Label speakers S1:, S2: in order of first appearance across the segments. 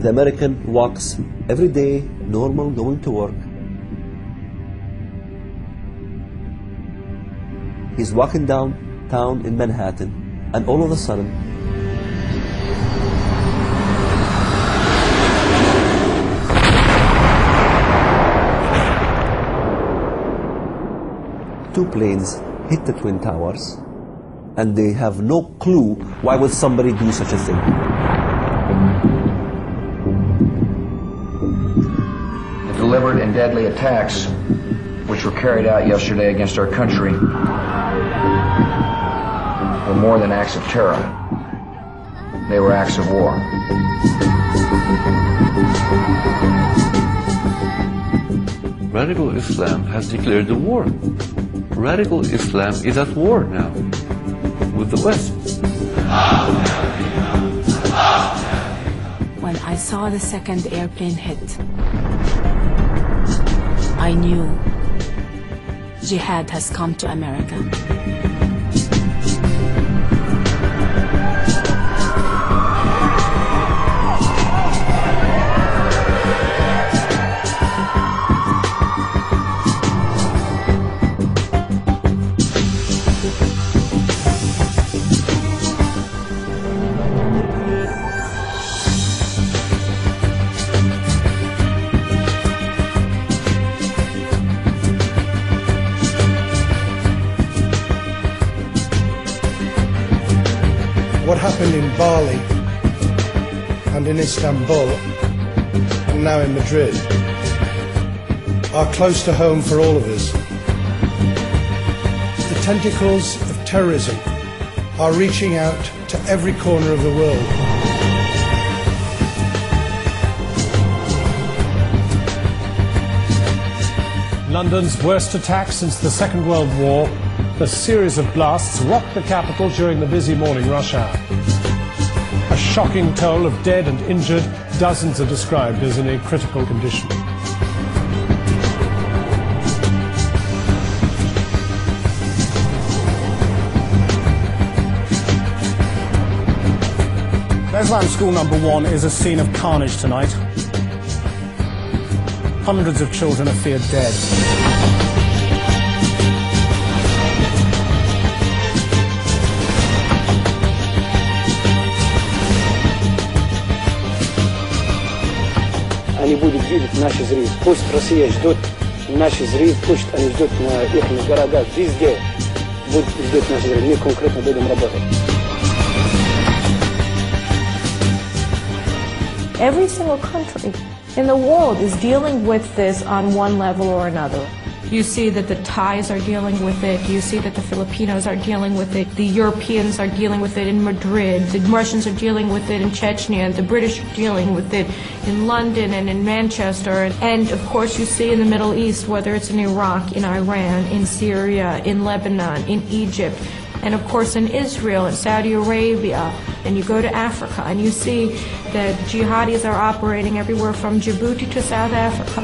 S1: The American walks every day, normal, going to work. He's walking downtown in Manhattan, and all of a sudden, two planes hit the Twin Towers, and they have no clue why would somebody do such a thing.
S2: The deliberate and deadly attacks which were carried out yesterday against our country were more than acts of terror. They were acts of war.
S3: Radical Islam has declared the war. Radical Islam is at war now with the West.
S4: When I saw the second airplane hit, I knew jihad has come to America.
S5: What happened in Bali and in Istanbul and now in Madrid are close to home for all of us. The tentacles of terrorism are reaching out to every corner of the world.
S6: London's worst attack since the Second World War. A series of blasts rocked the capital during the busy morning rush hour. A shocking toll of dead and injured, dozens are described as in a critical condition. Beslan School number 1 is a scene of carnage tonight. Hundreds of children are feared dead.
S7: Они будут видеть наши зрители. Пусть Россия ждет наши зрители, пусть они ждут на их городах, везде будут ждать наши зрители. Мы конкретно будем работать.
S8: Every single country in the world is dealing with this on one level or another. You see that the Thais are dealing with it. You see that the Filipinos are dealing with it. The Europeans are dealing with it in Madrid. The Russians are dealing with it in Chechnya. The British are dealing with it in London and in Manchester. And of course you see in the Middle East, whether it's in Iraq, in Iran, in Syria, in Lebanon, in Egypt, and of course in Israel and Saudi Arabia. And you go to Africa and you see that jihadis are operating everywhere from Djibouti to South Africa.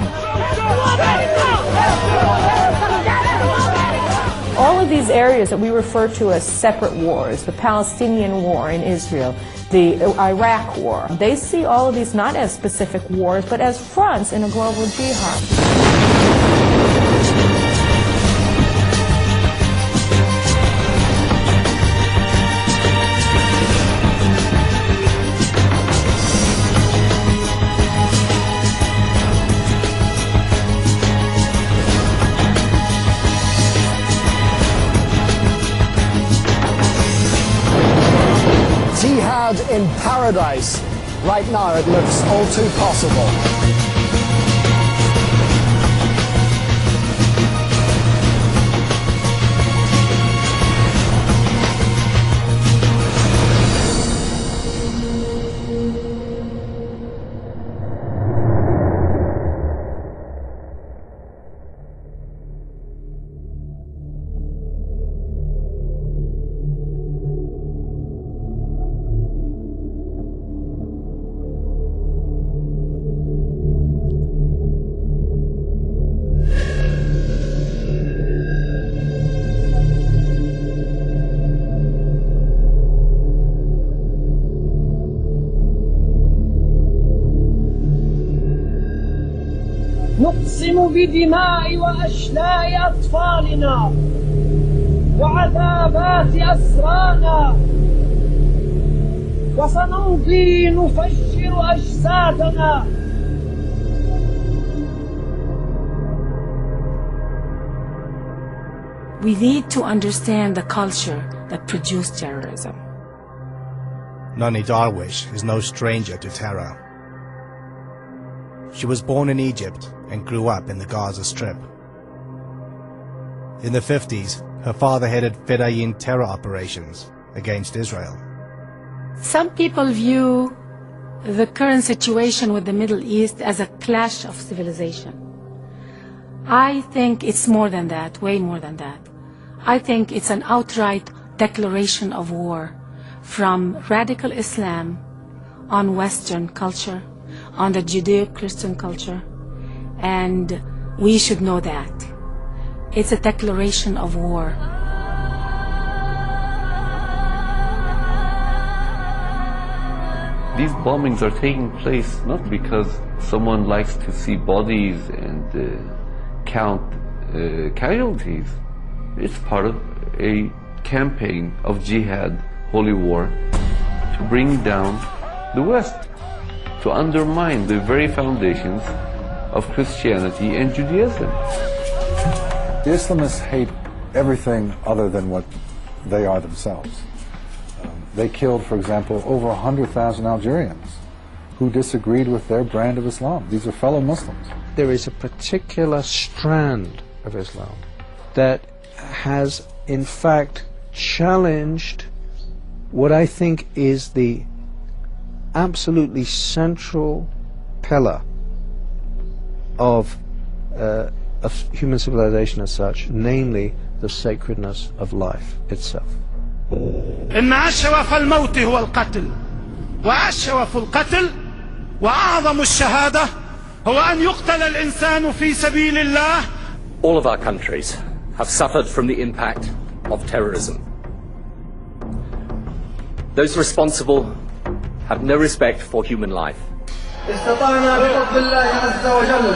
S8: All of these areas that we refer to as separate wars, the Palestinian war in Israel, the Iraq war, they see all of these not as specific wars, but as fronts in a global jihad.
S9: Jihad in paradise. Right now it looks all too possible.
S10: نقسم بدماء وأشلاء أطفالنا وعذابات أسرانا وسنمضي نفجر أجسادنا.
S4: We need to understand the culture that produced terrorism.
S11: Nani Darwish is no stranger to terror. She was born in Egypt and grew up in the Gaza Strip. In the 50s, her father headed Fedayeen terror operations against Israel.
S4: Some people view the current situation with the Middle East as a clash of civilization. I think it's more than that, way more than that. I think it's an outright declaration of war from radical Islam on Western culture, on the Judeo-Christian culture, and we should know that. It's a declaration of war.
S3: These bombings are taking place not because someone likes to see bodies and count casualties. It's part of a campaign of jihad, holy war, to bring down the West, to undermine the very foundations of Christianity and Judaism.
S12: The Islamists hate everything other than what they are themselves. They killed, for example, over 100,000 Algerians who disagreed with their brand of Islam. These are fellow Muslims.
S13: There is a particular strand of Islam that has, in fact, challenged what I think is the absolutely central pillar of human civilization as such, namely the sacredness of life itself.
S14: إن أشرف الموت هو القتل وأشرف القتل وأعظم الشهادة هو أن يقتل الإنسان في سبيل الله.
S15: All of our countries have suffered from the impact of terrorism. Those responsible have no respect for human life.
S10: استطعنا بفضل الله عز وجل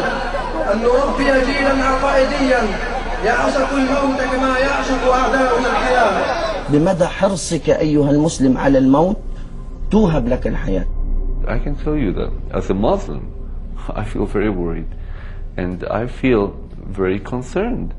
S10: أن نربي جيلا عقائديا يعشق الموت كما يعشق أعداؤنا الحياة.
S16: بمدى حرصك أيها المسلم على الموت توهب لك الحياة.
S3: I can tell you that as a Muslim, I feel very worried and I feel very concerned